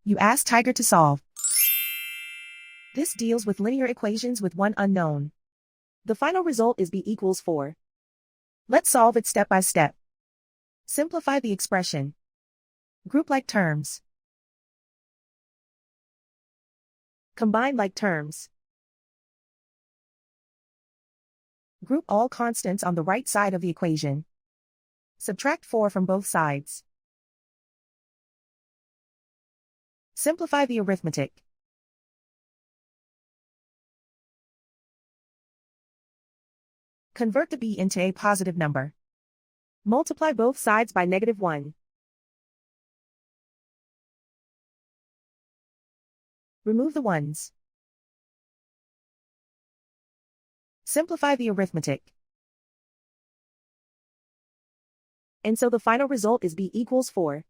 You ask Tiger to solve. This deals with linear equations with one unknown. The final result is b equals 4. Let's solve it step by step. Simplify the expression. Group like terms. Combine like terms. Group all constants on the right side of the equation. Subtract 4 from both sides. Simplify the arithmetic. Convert the b into a positive number. Multiply both sides by -1. Remove the ones. Simplify the arithmetic. And so the final result is b equals 4.